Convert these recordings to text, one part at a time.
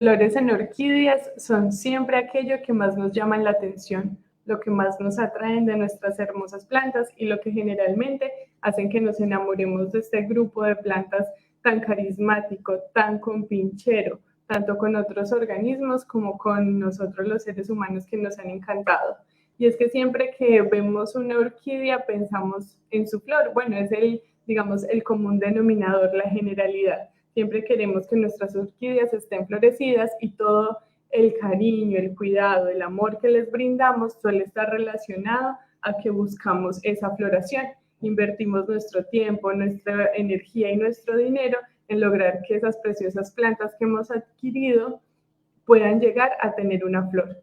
Flores en orquídeas son siempre aquello que más nos llaman la atención, lo que más nos atraen de nuestras hermosas plantas y lo que generalmente hacen que nos enamoremos de este grupo de plantas tan carismático, tan compinchero, tanto con otros organismos como con nosotros los seres humanos que nos han encantado. Y es que siempre que vemos una orquídea pensamos en su flor. Bueno, es digamos, el común denominador, la generalidad. Siempre queremos que nuestras orquídeas estén florecidas y todo el cariño, el cuidado, el amor que les brindamos suele estar relacionado a que buscamos esa floración. Invertimos nuestro tiempo, nuestra energía y nuestro dinero en lograr que esas preciosas plantas que hemos adquirido puedan llegar a tener una flor.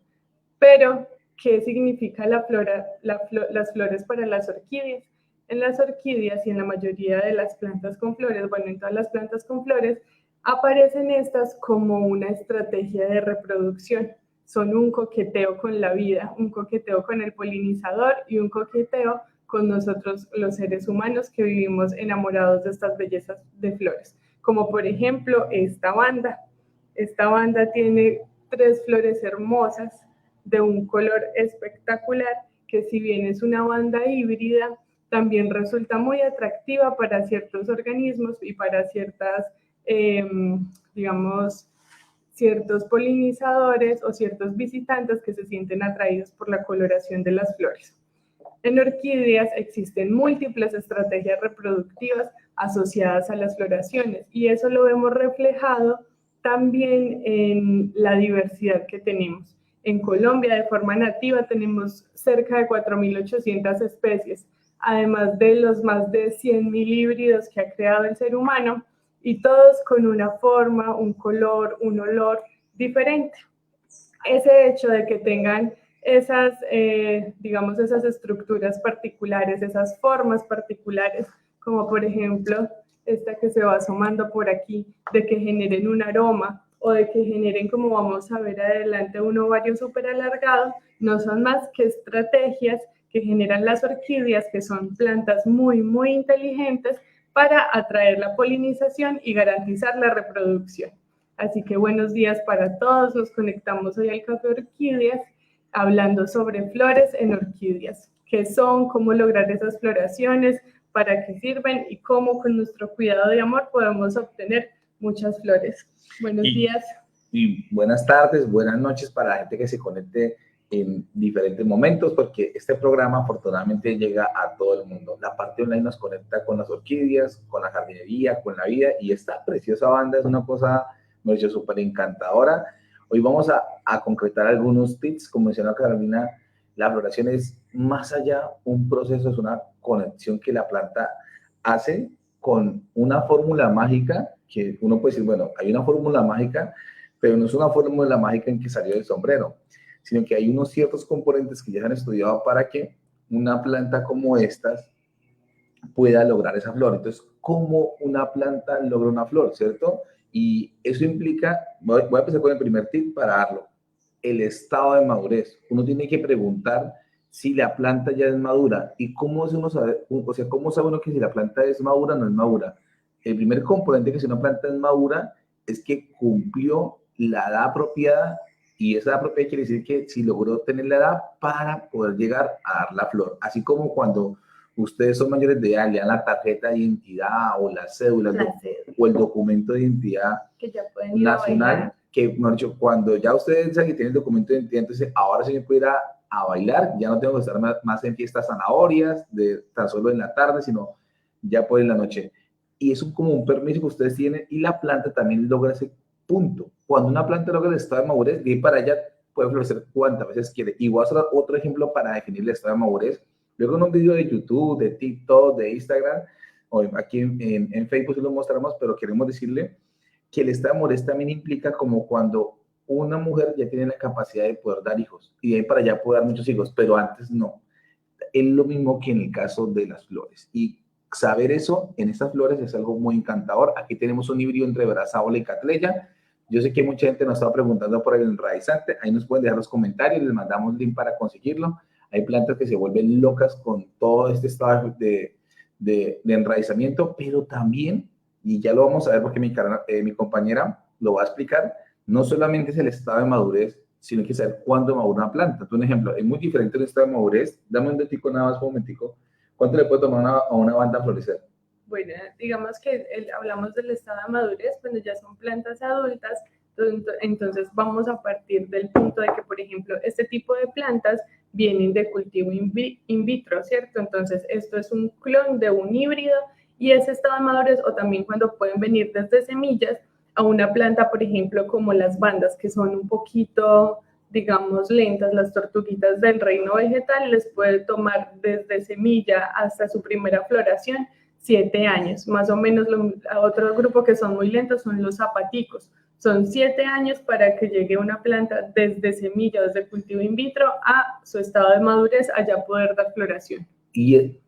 Pero, ¿qué significa las flores para las orquídeas? En las orquídeas y en la mayoría de las plantas con flores, bueno, en todas las plantas con flores, aparecen estas como una estrategia de reproducción. Son un coqueteo con la vida, un coqueteo con el polinizador y un coqueteo con nosotros los seres humanos que vivimos enamorados de estas bellezas de flores. Como por ejemplo esta banda. Esta banda tiene 3 flores hermosas de un color espectacular que, si bien es una banda híbrida, también resulta muy atractiva para ciertos organismos y para digamos, ciertos polinizadores o ciertos visitantes que se sienten atraídos por la coloración de las flores. En orquídeas existen múltiples estrategias reproductivas asociadas a las floraciones y eso lo vemos reflejado también en la diversidad que tenemos. En Colombia, de forma nativa, tenemos cerca de 4.800 especies, además de los más de 100.000 híbridos que ha creado el ser humano, y todos con una forma, un color, un olor diferente. Ese hecho de que tengan digamos, esas estructuras particulares, esas formas particulares, como por ejemplo esta que se va asomando por aquí, de que generen un aroma o de que generen, como vamos a ver adelante, un ovario súper alargado, no son más que estrategias que generan las orquídeas, que son plantas muy, muy inteligentes para atraer la polinización y garantizar la reproducción. Así que buenos días para todos, nos conectamos hoy al Café Orquídeas hablando sobre flores en orquídeas, qué son, cómo lograr esas floraciones, para qué sirven y cómo con nuestro cuidado de amor podemos obtener muchas flores. Buenos días. Y buenas tardes, buenas noches para la gente que se conecte en diferentes momentos, porque este programa afortunadamente llega a todo el mundo. La parte online nos conecta con las orquídeas, con la jardinería, con la vida, y esta preciosa banda es una cosa, me ha hecho súper encantadora. Hoy vamos a concretar algunos tips. Como mencionó Carolina, la floración es más allá un proceso, es una conexión que la planta hace con una fórmula mágica, que uno puede decir, bueno, hay una fórmula mágica, pero no es una fórmula mágica en que salió del sombrero, sino que hay unos ciertos componentes que ya se han estudiado para que una planta como estas pueda lograr esa flor. Entonces, ¿cómo una planta logra una flor, cierto? Y eso implica, voy a empezar con el primer tip para darlo, el estado de madurez. Uno tiene que preguntar si la planta ya es madura. ¿Y cómo uno sabe, o sea, cómo sabe uno que si la planta es madura o no es madura? El primer componente que si una planta es madura es que cumplió la edad apropiada, y esa edad apropiada quiere decir que si logró tener la edad para poder llegar a dar la flor. Así como ustedes son mayores de edad, le dan la tarjeta de identidad o la cédula o el documento de identidad que ya pueden ir nacional, que, mejor dicho, cuando ya ustedes saben que tienen el documento de identidad, entonces ahora sí me puedo ir a bailar, ya no tengo que estar más en fiestas zanahorias, de tan solo en la tarde, sino ya puedo en la noche. Y es como un permiso que ustedes tienen, y la planta también logra ese punto. Cuando una planta logra el estado de madurez, de ahí para allá puede florecer cuantas veces quiere. Y voy a hacer otro ejemplo para definir el estado de madurez. Luego en un video de YouTube, de TikTok, de Instagram, o aquí en Facebook lo mostramos, pero queremos decirle que el estado de madurez también implica como cuando una mujer ya tiene la capacidad de poder dar hijos, y de ahí para allá puede dar muchos hijos, pero antes no. Es lo mismo que en el caso de las flores. Y saber eso en estas flores es algo muy encantador. Aquí tenemos un híbrido entre Brazávola y Catleya. Yo sé que mucha gente nos estaba preguntando por el enraizante. Ahí nos pueden dejar los comentarios, les mandamos link para conseguirlo. Hay plantas que se vuelven locas con todo este estado de enraizamiento, pero también, y ya lo vamos a ver porque mi compañera lo va a explicar, no solamente es el estado de madurez, sino que saber cuándo madura una planta. Tú, un ejemplo, es muy diferente el estado de madurez. Dame un datico nada más, un momentico. ¿Cuánto le puede tomar a una banda florecer? Bueno, digamos que hablamos del estado de madurez cuando ya son plantas adultas, entonces vamos a partir del punto de que, por ejemplo, este tipo de plantas vienen de cultivo in vitro, ¿cierto? Entonces, esto es un clon de un híbrido y ese estado de madurez, o también cuando pueden venir desde semillas a una planta, por ejemplo, como las bandas, que son un poquito, digamos, lentas, las tortuguitas del reino vegetal, les puede tomar desde semilla hasta su primera floración 7 años. Más o menos otro grupo que son muy lentos son los zapaticos. Son 7 años para que llegue una planta desde semilla, desde cultivo in vitro, a su estado de madurez, allá poder dar floración. Y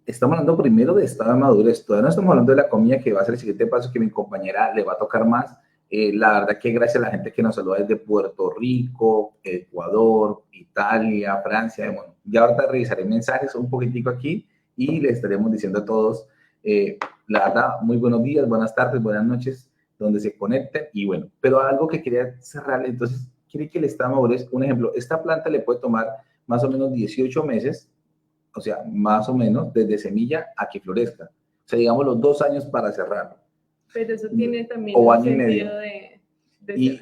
estamos hablando primero de estado de madurez. Todavía no estamos hablando de la comida, que va a ser el siguiente paso que mi compañera le va a tocar más. La verdad que gracias a la gente que nos saluda desde Puerto Rico, Ecuador, Italia, Francia. Bueno, ya ahorita revisaré mensajes un poquitico aquí y les estaremos diciendo a todos, la verdad, muy buenos días, buenas tardes, buenas noches, donde se conecten. Y bueno, pero algo que quería cerrar, entonces, quiere que el estado de madurez, un ejemplo, esta planta le puede tomar más o menos 18 meses, o sea, más o menos desde semilla a que florezca. O sea, digamos los 2 años para cerrar. Pero eso tiene también o un año sentido y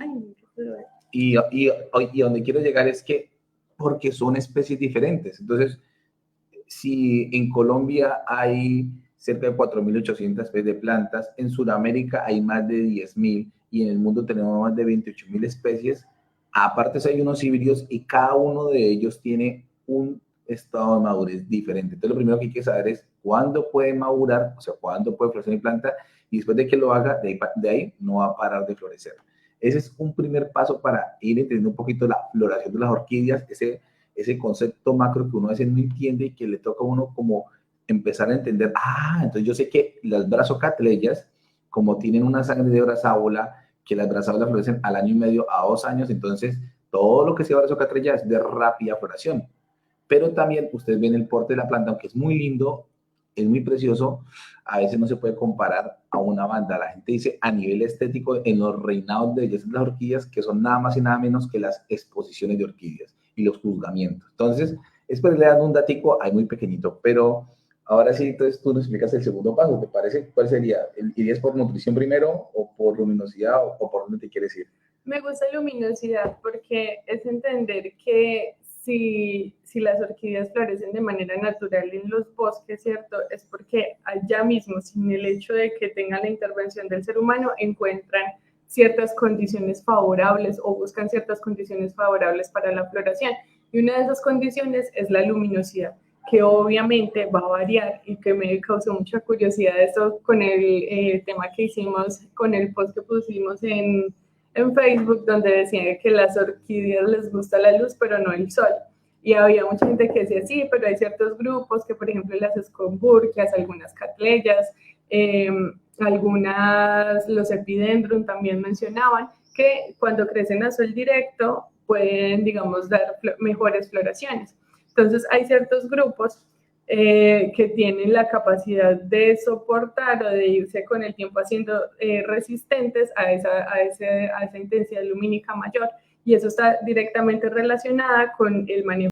medio. Y donde quiero llegar es que, porque son especies diferentes. Entonces, si en Colombia hay cerca de 4.800 especies de plantas, en Sudamérica hay más de 10.000 y en el mundo tenemos más de 28.000 especies. Aparte, hay unos híbridos y cada uno de ellos tiene un estado de madurez diferente. Entonces, lo primero que hay que saber es cuándo puede madurar, o sea, cuándo puede florecer mi planta, y después de que lo haga, de ahí no va a parar de florecer. Ese es un primer paso para ir entendiendo un poquito la floración de las orquídeas, ese concepto macro que uno a veces no entiende y que le toca a uno como empezar a entender, entonces yo sé que las brazocatleyas, como tienen una sangre de brazávola, que las brazávolas florecen al año y medio a 2 años, entonces todo lo que sea brazocatleya es de rápida floración. Pero también ustedes ven el porte de la planta, aunque es muy lindo, es muy precioso, a veces no se puede comparar a una banda. La gente dice a nivel estético en los reinados de belleza de las orquídeas, que son nada más y nada menos que las exposiciones de orquídeas y los juzgamientos. Entonces, espero le dan un datico ahí muy pequeñito, pero ahora sí, entonces tú nos explicas el segundo paso, ¿te parece? ¿Cuál sería? ¿Irías por nutrición primero o por luminosidad o por dónde te quieres ir? Me gusta luminosidad porque es entender que si las orquídeas florecen de manera natural en los bosques, ¿cierto? Es porque allá mismo, sin el hecho de que tengan la intervención del ser humano, encuentran ciertas condiciones favorables o buscan ciertas condiciones favorables para la floración. Y una de esas condiciones es la luminosidad, que obviamente va a variar y que me causó mucha curiosidad esto con el tema que hicimos, con el post que pusimos en Facebook, donde decían que las orquídeas les gusta la luz, pero no el sol. Y había mucha gente que decía, sí, pero hay ciertos grupos que, por ejemplo, las escomburquias, algunas catleyas, los epidendrum también mencionaban que cuando crecen a sol directo pueden, digamos, dar mejores floraciones. Entonces, hay ciertos grupos que tienen la capacidad de soportar o de irse con el tiempo haciendo resistentes a esa intensidad lumínica mayor. Y eso está directamente relacionada con el manejo